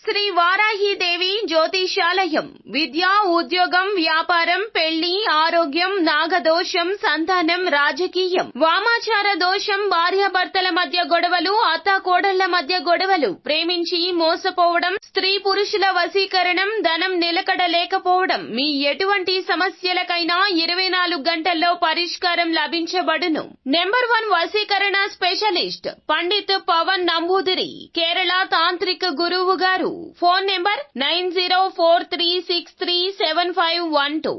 శ్రీ వారాహీదేవి జ్యోతిషాలయం విద్య, ఉద్యోగం, వ్యాపారం, పెళ్లి, ఆరోగ్యం, నాగదోషం, సంతానం, రాజకీయం, వామాచార దోషం, భార్యాభర్తల మధ్య గొడవలు, అత్తాకోడళ్ల మధ్య గొడవలు, ప్రేమించి మోసపోవడం, స్త్రీ పురుషుల వశీకరణం, ధనం నిలకడ లేకపోవడం, మీ ఎటువంటి సమస్యలకైనా 24 గంటల్లో పరిష్కారం లభించబడును. నెంబర్ 1 వశీకరణ స్పెషలిస్ట్ పండిత్ పవన్ నంబూదిరి, కేరళ తాంత్రిక గురువు గారు. Phone number 9043637512.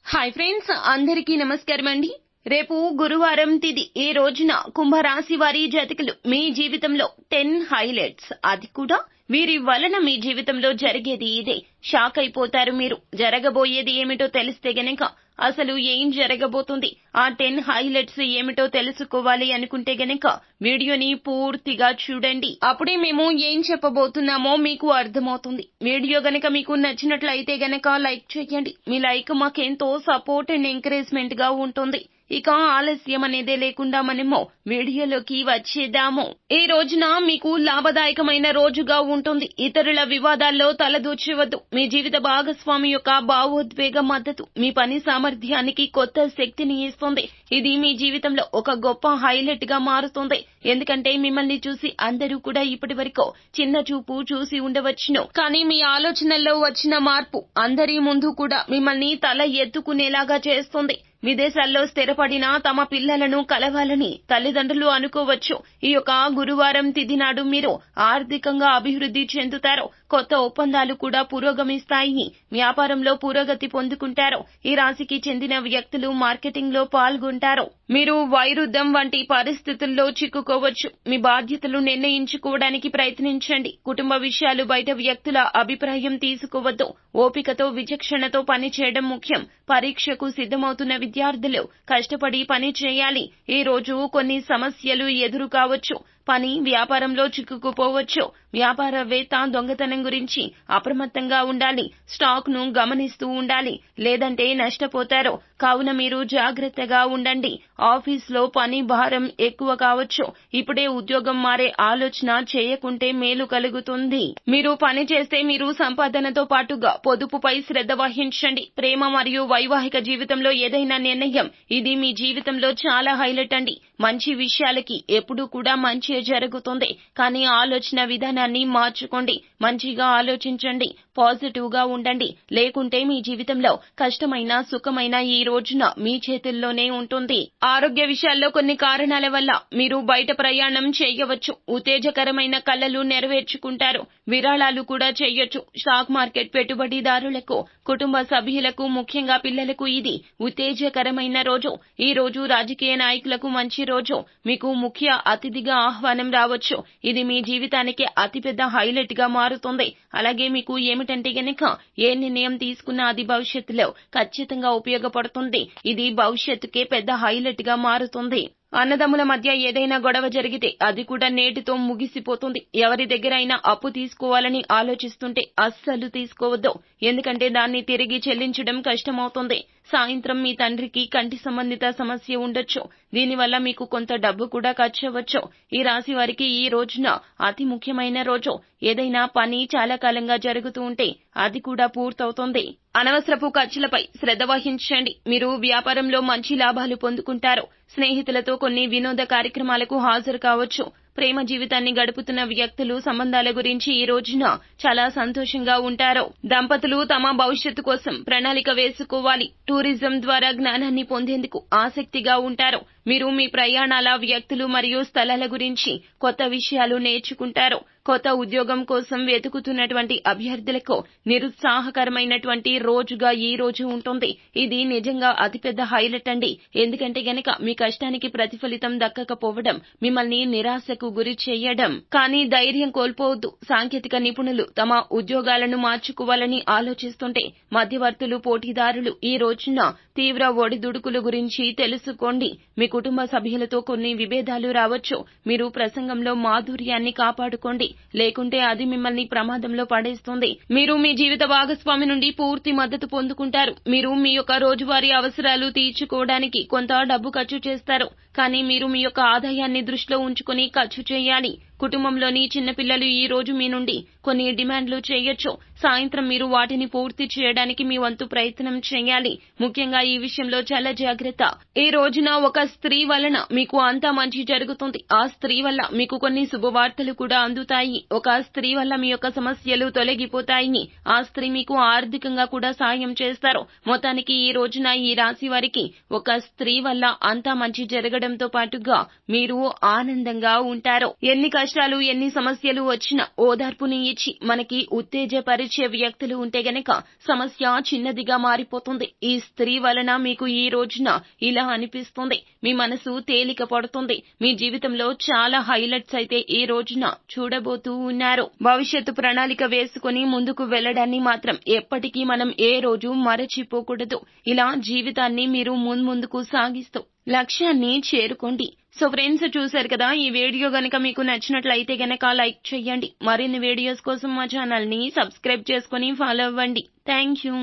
హాయ్ ఫ్రెండ్స్, అందరికీ నమస్కారం అండి. రేపు గురువారం తిథి. ఈ రోజున కుంభరాశి వారి జాతకులు మీ జీవితంలో 10 హైలైట్స్, అది కూడా వీరి వలన మీ జీవితంలో జరిగేది ఇదే. షాక్ అయిపోతారు మీరు. జరగబోయేది ఏమిటో తెలిస్తే గనక అసలు ఏం జరగబోతుంది, ఆ 10 హైలైట్స్ ఏమిటో తెలుసుకోవాలి అనుకుంటే గనక వీడియోని పూర్తిగా చూడండి. అప్పుడే మేము ఏం చెప్పబోతున్నామో మీకు అర్థమవుతుంది. వీడియో గనక మీకు నచ్చినట్లయితే గనక లైక్ చేయండి. మీ లైక్ మాకెంతో సపోర్ట్ అండ్ ఎంకరేజ్మెంట్ గా ఉంటుంది. ఇక ఆలస్యం అనేదే లేకుండా మనము వీడియోలోకి వచ్చేద్దాము. ఈ రోజున మీకు లాభదాయకమైన రోజుగా ఉంటుంది. ఇతరుల వివాదాల్లో తలదూర్చవద్దు. మీ జీవిత భాగస్వామి యొక్క భావోద్వేగ మద్దతు మీ పని సామర్థ్యానికి కొత్త శక్తిని ఇస్తుంది. ఇది మీ జీవితంలో ఒక గొప్ప హైలైట్ గా మారుతుంది. ఎందుకంటే మిమ్మల్ని చూసి అందరూ కూడా ఇప్పటి వరకు చిన్న చూపు చూసి ఉండవచ్చును. కానీ మీ ఆలోచనల్లో వచ్చిన మార్పు అందరి ముందు కూడా మిమ్మల్ని తల ఎత్తుకునేలాగా చేస్తుంది. విదేశాల్లో స్థిరపడిన తమ పిల్లలను కలవాలని తల్లిదండ్రులు అనుకోవచ్చు. ఈ యొక్క గురువారం తిథి నాడు మీరు ఆర్థికంగా అభివృద్ధి చెందుతారు. కొత్త ఒప్పందాలు కూడా పురోగమిస్తాయి. వ్యాపారంలో పురోగతి పొందుకుంటారు. ఈ రాశికి చెందిన వ్యక్తులు మార్కెటింగ్ లో పాల్గొంటారు. మీరు వైరుధ్యం వంటి పరిస్థితుల్లో చిక్కుకోవచ్చు. మీ బాధ్యతలు నిర్ణయించుకోవడానికి ప్రయత్నించండి. కుటుంబ విషయాలు బయట వ్యక్తుల అభిప్రాయం తీసుకోవద్దు. ఓపికతో విచక్షణతో పని చేయడం ముఖ్యం. పరీక్షకు సిద్ధమవుతున్న విద్యార్థులు కష్టపడి పని చేయాలి. ఈ రోజు కొన్ని సమస్యలు ఎదురు కావచ్చు. పని, వ్యాపారంలో చిక్కుకుపోవచ్చు. వ్యాపారవేత్త దొంగతనం గురించి అప్రమత్తంగా ఉండాలి. స్టాక్ ను గమనిస్తూ ఉండాలి, లేదంటే నష్టపోతారు. కావున మీరు జాగ్రత్తగా ఉండండి. ఆఫీస్ లో పని భారం ఎక్కువ కావచ్చు. ఇప్పుడే ఉద్యోగం మారే ఆలోచన చేయకుంటే మేలు కలుగుతుంది. మీరు పని చేస్తే మీరు సంపాదనతో పాటుగా పొదుపుపై శ్రద్ధ వహించండి. ప్రేమ మరియు వైవాహిక జీవితంలో ఏదైనా నిర్ణయం, ఇది మీ జీవితంలో చాలా హైలైట్ అండి. మంచి విషయాలకి ఎప్పుడూ కూడా మంచి జరుగుతుంది. కానీ ఆలోచన విధానాన్ని మార్చుకోండి. మంచిగా ఆలోచించండి. పాజిటివ్ గా ఉండండి. లేకుంటే మీ జీవితంలో కష్టమైన సుఖమైన ఈ రోజున మీ చేతుల్లోనే ఉంటుంది. ఆరోగ్య విషయాల్లో కొన్ని కారణాల వల్ల మీరు బయట ప్రయాణం చేయవచ్చు. ఉత్తేజకరమైన కలలు నెరవేర్చుకుంటారు. విరాళాలు కూడా చేయొచ్చు. స్టాక్ మార్కెట్ పెట్టుబడిదారులకు, కుటుంబ సభ్యులకు, ముఖ్యంగా పిల్లలకు ఇది ఉత్తేజకరమైన రోజు. ఈ రోజు రాజకీయ నాయకులకు మంచి రోజు. మీకు ముఖ్య అతిథిగా ఆహ్వానం రావచ్చు. ఇది మీ జీవితానికి అతిపెద్ద హైలైట్ గా మారుతుంది. అలాగే మీకు ఏమిటంటే గనక ఏ నిర్ణయం తీసుకున్నా అది భవిష్యత్తులో ఖచ్చితంగా ఉపయోగపడుతుంది. ఇది భవిష్యత్తుకే పెద్ద హైలైట్ గా మారుతుంది. అన్నదమ్ముల మధ్య ఏదైనా గొడవ జరిగితే అది కూడా నేటితో ముగిసిపోతుంది. ఎవరి దగ్గరైనా అప్పు తీసుకోవాలని ఆలోచిస్తుంటే అస్సలు తీసుకోవద్దు. ఎందుకంటే దాన్ని తిరిగి చెల్లించడం కష్టమవుతుంది. సాయంత్రం మీ తండ్రికి కంటి సంబంధిత సమస్య ఉండొచ్చు. దీనివల్ల మీకు కొంత డబ్బు కూడా ఖర్చవచ్చు. ఈ రాశి వారికి ఈ రోజున అతి ముఖ్యమైన రోజు. ఏదైనా పని చాలా కాలంగా జరుగుతూ ఉంటే అది కూడా పూర్తవుతుంది. అనవసరపు ఖర్చులపై శ్రద్ధ వహించండి. మీరు వ్యాపారంలో మంచి లాభాలు పొందుకుంటారు. స్నేహితులతో కొన్ని వినోద కార్యక్రమాలకు హాజరు కావచ్చు. ప్రేమ జీవితాన్ని గడుపుతున్న వ్యక్తులు సంబంధాల గురించి ఈ రోజున చాలా సంతోషంగా ఉంటారు. దంపతులు తమ భవిష్యత్తు కోసం ప్రణాళిక వేసుకోవాలి. టూరిజం ద్వారా జ్ఞానాన్ని పొందేందుకు ఆసక్తిగా ఉంటారు. మీరు మీ ప్రయాణాల, వ్యక్తులు మరియు స్థలాల గురించి కొత్త విషయాలు నేర్చుకుంటారు. కొత్త ఉద్యోగం కోసం వెతుకుతున్నటువంటి అభ్యర్థులకు నిరుత్సాహకరమైనటువంటి రోజుగా ఈ రోజు ఉంటుంది. ఇది నిజంగా అతిపెద్ద హైలైట్ అండి. ఎందుకంటే గనక మీ కష్టానికి ప్రతిఫలితం దక్కకపోవడం మిమ్మల్ని నిరాశకు గురి చేయడం. కానీ ధైర్యం కోల్పోవద్దు. సాంకేతిక నిపుణులు తమ ఉద్యోగాలను మార్చుకోవాలని ఆలోచిస్తుంటే మధ్యవర్తులు, పోటీదారులు ఈ రోజున తీవ్ర ఒడిదుడుకుల గురించి తెలుసుకోండి. మీ కుటుంబ సభ్యులతో కొన్ని విభేదాలు రావచ్చు. మీరు ప్రసంగంలో మాధుర్యాన్ని కాపాడుకోండి, లేకుంటే అది మిమ్మల్ని ప్రమాదంలో పడేస్తుంది. మీరు మీ జీవిత భాగస్వామి నుండి పూర్తి మద్దతు పొందుకుంటారు. మీరు మీ యొక్క రోజువారీ అవసరాలు తీర్చుకోవడానికి కొంత డబ్బు ఖర్చు చేస్తారు. కానీ మీరు మీ యొక్క ఆదాయాన్ని దృష్టిలో ఉంచుకుని ఖర్చు చేయాలి. కుటుంబంలోని చిన్నపిల్లలు ఈ రోజు మీ నుండి కొన్ని డిమాండ్లు చేయొచ్చు. సాయంత్రం మీరు వాటిని పూర్తి చేయడానికి మీ వంతు ప్రయత్నం చేయాలి. ముఖ్యంగా ఈ విషయంలో చాలా జాగ్రత్త. ఈ రోజున ఒక స్త్రీ వలన మీకు అంతా మంచి జరుగుతుంది. ఆ స్త్రీ వల్ల మీకు కొన్ని శుభవార్తలు కూడా అందుతాయి. ఒక స్త్రీ వల్ల మీ యొక్క సమస్యలు తొలగిపోతాయి. ఆ స్త్రీ మీకు ఆర్థికంగా కూడా సాయం చేస్తారు. మొత్తానికి ఈ రోజున ఈ రాశి వారికి ఒక స్త్రీ వల్ల అంతా మంచి జరగడంతో పాటుగా మీరు ఆనందంగా ఉంటారు. ఎన్ని కష్టాలు ఎన్ని సమస్యలు వచ్చినా ఓదార్పుని ఇచ్చి మనకి ఉత్తేజపరిచే వ్యక్తులు ఉంటే గనక సమస్య చిన్నదిగా మారిపోతుంది. ఈ స్త్రీ వలన మీకు ఈ రోజున ఇలా అనిపిస్తుంది. మీ మనసు తేలిక పడుతుంది. మీ జీవితంలో చాలా హైలైట్స్ అయితే ఈ రోజున చూడబోతూ ఉన్నారు. భవిష్యత్తు ప్రణాళిక వేసుకుని ముందుకు వెళ్లడాన్ని మాత్రం ఎప్పటికీ మనం ఏ రోజు మరచిపోకూడదు. ఇలా జీవితాన్ని మీరు ముందుకు సాగిస్తూ లక్ష్యాన్ని చేరుకోండి. సో ఫ్రెండ్స్, చూశారు కదా, ఈ వీడియో గనక మీకు నచ్చినట్లయితే గనక లైక్ చేయండి. మరిన్ని వీడియోస్ కోసం మా ఛానల్ ని సబ్స్క్రైబ్ చేసుకుని ఫాలో అవ్వండి. Thank you.